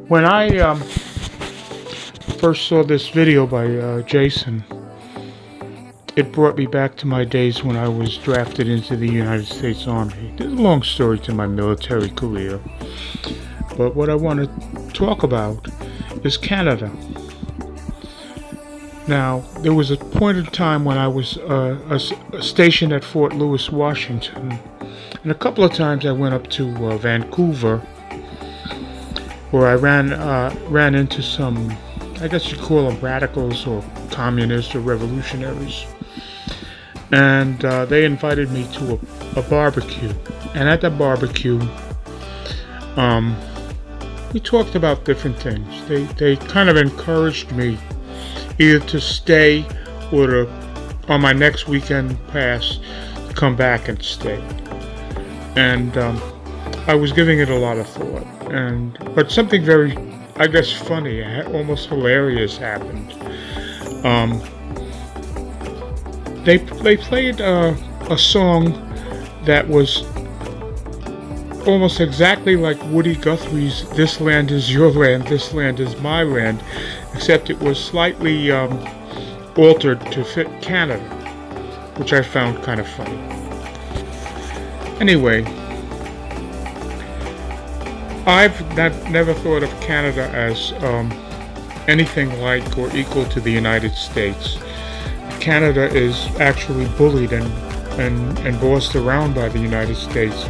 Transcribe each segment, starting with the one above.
When I first saw this video by Jason, it brought me back to my days when I was drafted into the United States Army. There's a long story to my military career, but what I want to talk about is Canada. Now, there was a point in time when I was stationed at Fort Lewis, Washington, and a couple of times I went up to Vancouver, where I ran into some, I guess you'd call them radicals or communists or revolutionaries. And they invited me to a barbecue. And at that barbecue, we talked about different things. They kind of encouraged me either to stay or to, on my next weekend pass, to come back and stay. And I was giving it a lot of thought. But something very, I guess, funny, almost hilarious happened. They played a song that was almost exactly like Woody Guthrie's "This Land Is Your Land, This Land Is My Land," except it was slightly altered to fit Canada, which I found kind of funny. Anyway, I've never thought of Canada as anything like or equal to the United States. Canada is actually bullied and bossed around by the United States,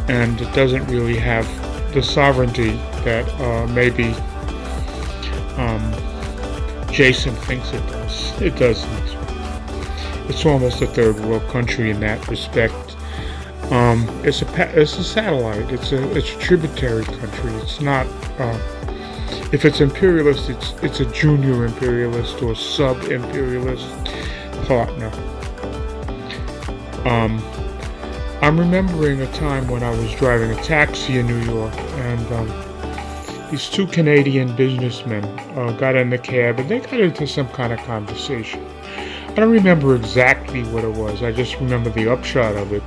and it doesn't really have the sovereignty that maybe Jason thinks it does. It doesn't. It's almost a third world country in that respect. It's a satellite. It's a tributary country. It's not. If it's imperialist, it's a junior imperialist or sub-imperialist partner. I'm remembering a time when I was driving a taxi in New York, and these two Canadian businessmen got in the cab, and they got into some kind of conversation. I don't remember exactly what it was. I just remember the upshot of it.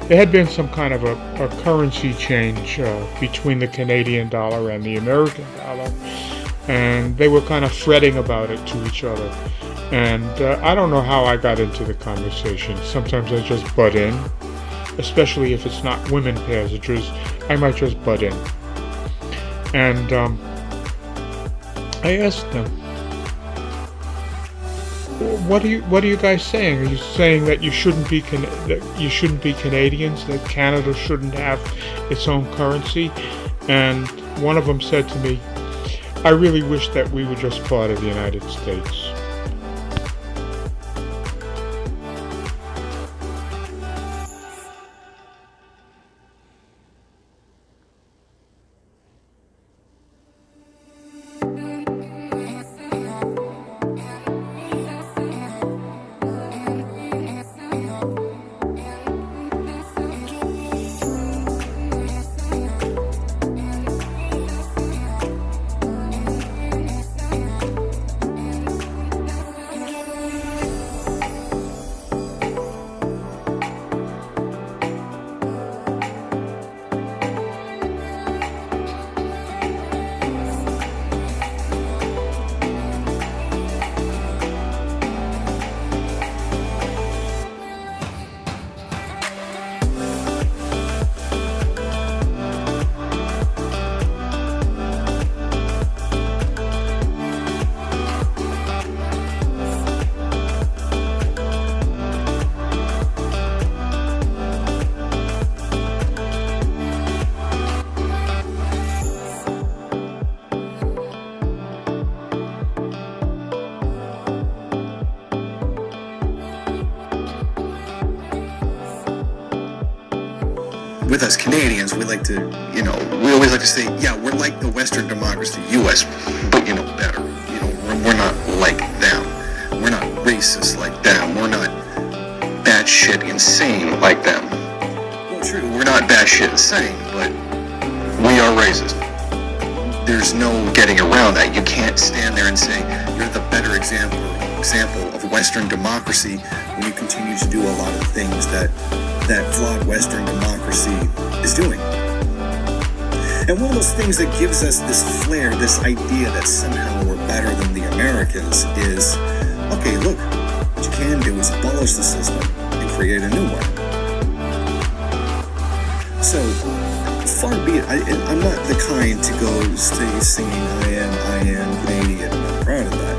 There had been some kind of a currency change between the Canadian dollar and the American dollar, and they were kind of fretting about it to each other. And I don't know how I got into the conversation. Sometimes I just butt in, especially if it's not women passengers. I might just butt in. And I asked them, What are you guys saying? Are you saying that you shouldn't be Canadians? That Canada shouldn't have its own currency? And one of them said to me, "I really wish that we were just part of the United States." With us Canadians, we always like to say, yeah, we're like the Western democracy, U.S., but, better. We're not like them. We're not racist like them. We're not batshit insane like them. Well, true, we're not batshit insane, but we are racist. There's no getting around that. You can't stand there and say you're the better example of Western democracy when you continue to do a lot of things that flawed Western democracy is doing. And one of those things that gives us this flair, this idea that somehow we're better than the Americans is, okay, look, what you can do is abolish the system and create a new one. So, far be it, I'm not the kind to go stay singing, I am Canadian, and I'm proud of that.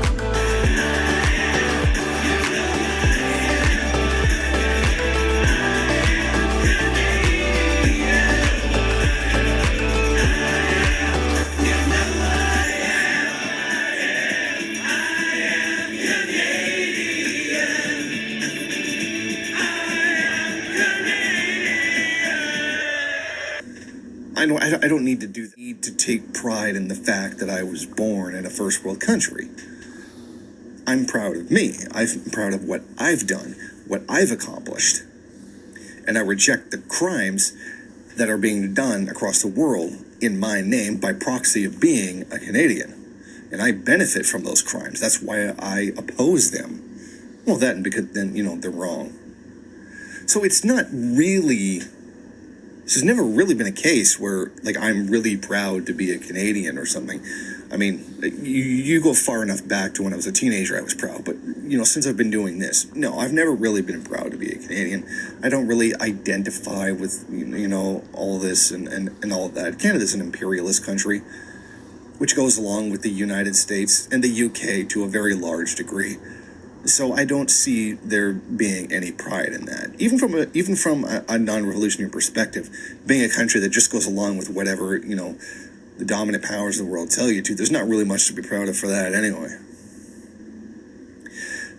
I don't need to do that. I need to take pride in the fact that I was born in a first world country. I'm proud of me. I'm proud of what I've done, what I've accomplished. And I reject the crimes that are being done across the world in my name by proxy of being a Canadian. And I benefit from those crimes. That's why I oppose them. Well, that and because then, they're wrong. So it's not really... This has never really been a case where, like, I'm really proud to be a Canadian or something. I mean, you go far enough back to when I was a teenager, I was proud. But, since I've been doing this, no, I've never really been proud to be a Canadian. I don't really identify with, all this and all of that. Canada's an imperialist country, which goes along with the United States and the UK to a very large degree. So I don't see there being any pride in that. Even from a non-revolutionary perspective, being a country that just goes along with whatever, the dominant powers of the world tell you to, there's not really much to be proud of for that anyway.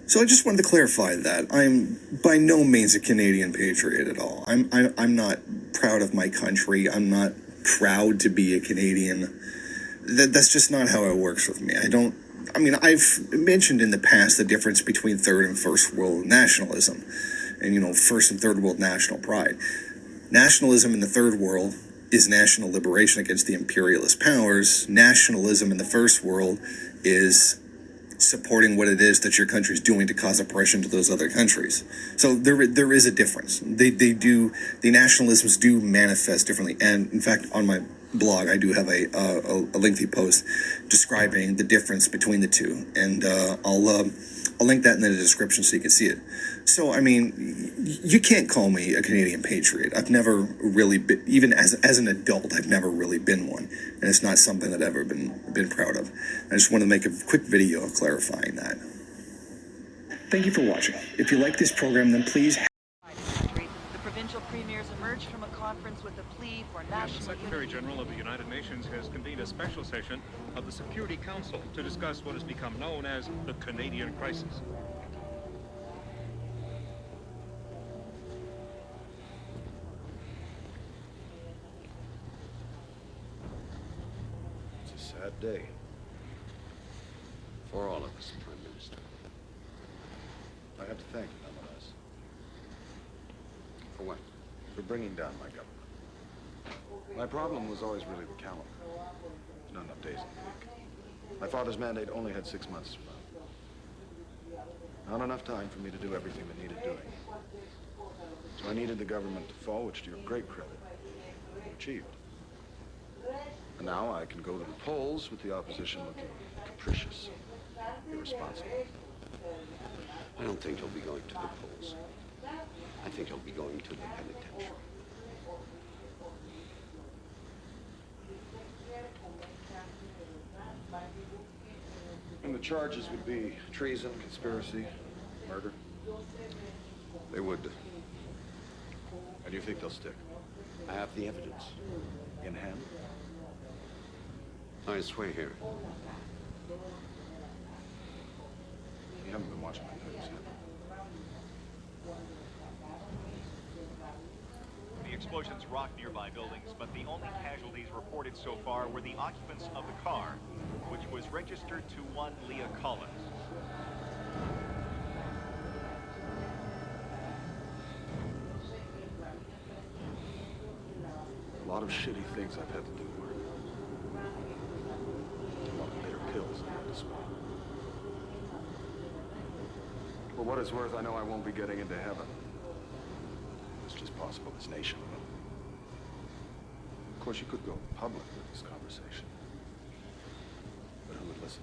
So I just wanted to clarify that. I'm by no means a Canadian patriot at all. I'm not proud of my country. I'm not proud to be a Canadian. That's just not how it works with me. I've mentioned in the past the difference between third and first world nationalism and, first and third world national pride. Nationalism in the third world is national liberation against the imperialist powers. Nationalism in the first world is supporting what it is that your country's doing to cause oppression to those other countries. So there is a difference. The nationalisms do manifest differently. And in fact, on my blog, I do have a lengthy post describing the difference between the two, and I'll link that in the description so you can see it. So, you can't call me a Canadian patriot. I've never really been, even as an adult, I've never really been one, and it's not something that I've ever been proud of. I just want to make a quick video clarifying that. Thank you for watching. If you like this program, then please. The provincial premiers emerged from a conference with a plea for national The Secretary General of the United Nations has convened a special session of the Security Council to discuss what has become known as the Canadian crisis. It's a sad day for all of us, Prime Minister. I have to thank you nonetheless. For what? For bringing down my government. My problem was always really the calendar. There's not enough days in the week. My father's mandate only had 6 months to run. Not enough time for me to do everything that needed doing. So I needed the government to fall, which to your great credit, you achieved. And now I can go to the polls with the opposition looking capricious, irresponsible. I don't think he'll be going to the polls. I think he'll be going to the penitentiary. And the charges would be treason, conspiracy, murder. They would. And you think they'll stick? I have the evidence. In hand? I swear here. You haven't been watching my news yet. The explosions rocked nearby buildings, but the only casualties reported so far were the occupants of the car, which was registered to one Leah Collins. A lot of shitty things I've had to do, Mark. A lot of bitter pills I had to swallow. For what it's worth, I know I won't be getting into heaven. It's just possible this nation will. Of course, you could go public with this conversation. But who would listen?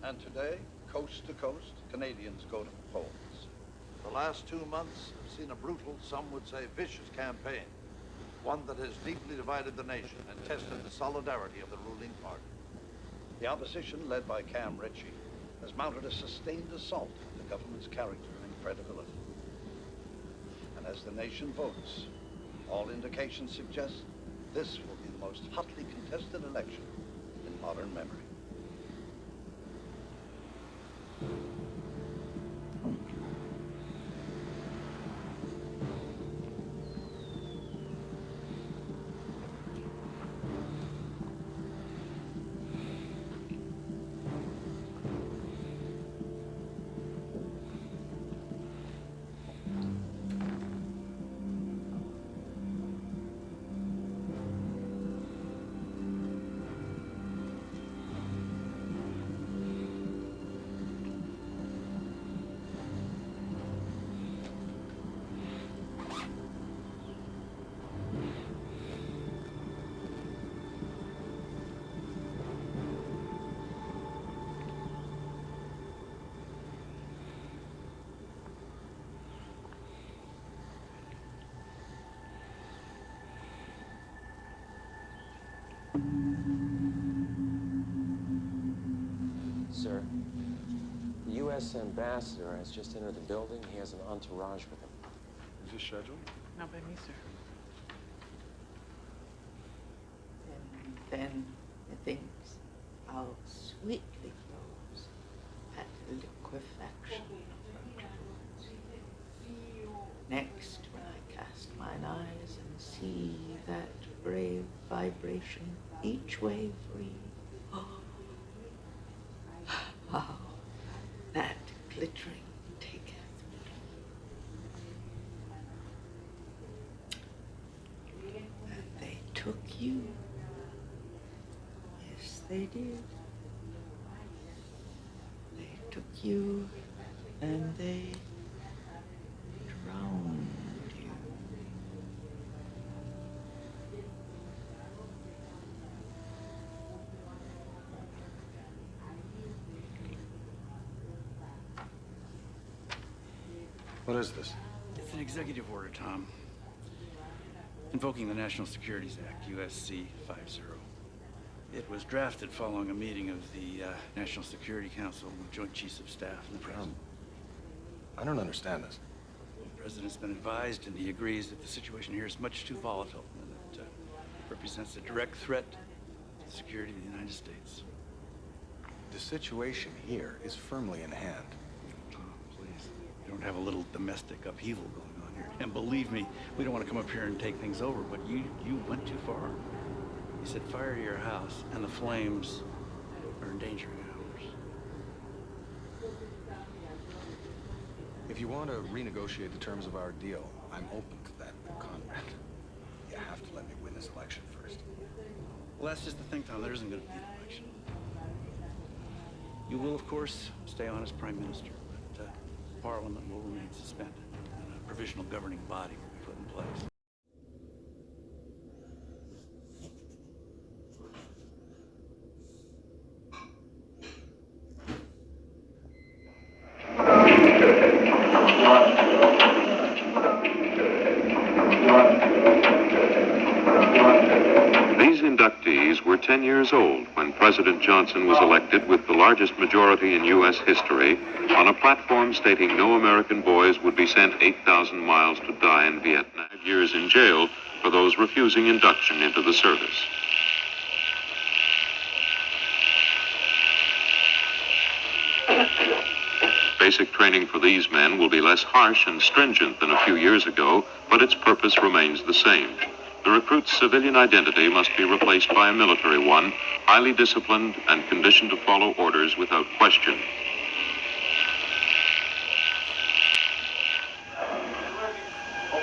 And today, coast to coast, Canadians go to the polls. The last 2 months have seen a brutal, some would say vicious campaign, one that has deeply divided the nation and tested the solidarity of the ruling party. The opposition, led by Cam Ritchie, has mounted a sustained assault on the government's character and credibility. And as the nation votes, all indications suggest this will be the most hotly contested election in modern memory. Sir, the U.S. ambassador has just entered the building. He has an entourage with him. Is this scheduled? Not by me, sir. And then things how sweetly goes at liquefaction. Next, when I cast mine eyes and see that brave vibration, each wave free, how that glittering taketh me. And they took you. Yes, they did. They took you and they drowned you. What is this? It's an executive order, Tom. Invoking the National Securities Act, USC 50. It was drafted following a meeting of the National Security Council with Joint Chiefs of Staff and the President. I don't understand this. The President's been advised, and he agrees that the situation here is much too volatile and that it represents a direct threat to the security of the United States. The situation here is firmly in hand. Tom, please. You don't have a little domestic upheaval going on here. And believe me, we don't want to come up here and take things over, but you went too far. You set fire to your house, and the flames are endangering ours. If you want to renegotiate the terms of our deal, I'm open to that, but Conrad, you have to let me win this election first. Well, that's just the thing, Tom. There isn't going to be an election. You will, of course, stay on as Prime Minister, but Parliament will remain suspended, and a provisional governing body will be put in place. These inductees were 10 years old when President Johnson was elected with the largest majority in U.S. history on a platform stating no American boys would be sent 8,000 miles to die in Vietnam. 5 years in jail for those refusing induction into the service. Basic training for these men will be less harsh and stringent than a few years ago, but its purpose remains the same. The recruit's civilian identity must be replaced by a military one, highly disciplined and conditioned to follow orders without question.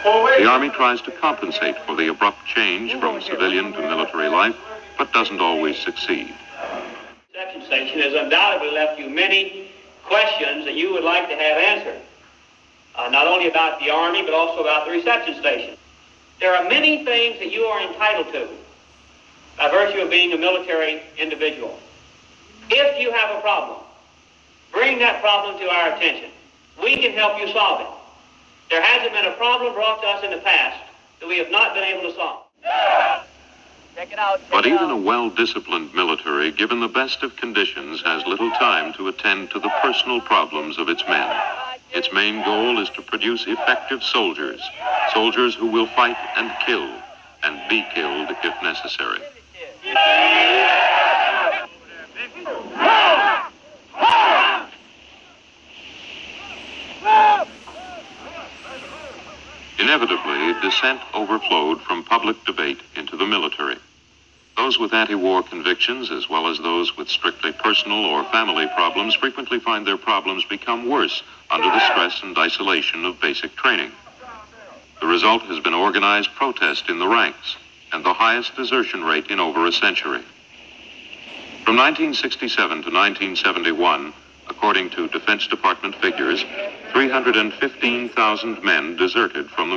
The Army tries to compensate for the abrupt change from civilian to military life but doesn't always succeed. Reception station has undoubtedly left you many questions that you would like to have answered, not only about the Army, but also about the reception station. There are many things that you are entitled to by virtue of being a military individual. If you have a problem, bring that problem to our attention. We can help you solve it. There hasn't been a problem brought to us in the past that we have not been able to solve. Check it out. But even a well-disciplined military, given the best of conditions, has little time to attend to the personal problems of its men. Its main goal is to produce effective soldiers, soldiers who will fight and kill, and be killed if necessary. Inevitably, dissent overflowed from public debate into the military. Those with anti-war convictions, as well as those with strictly personal or family problems, frequently find their problems become worse under the stress and isolation of basic training. The result has been organized protest in the ranks and the highest desertion rate in over a century. From 1967 to 1971, according to Defense Department figures, 315,000 men deserted from the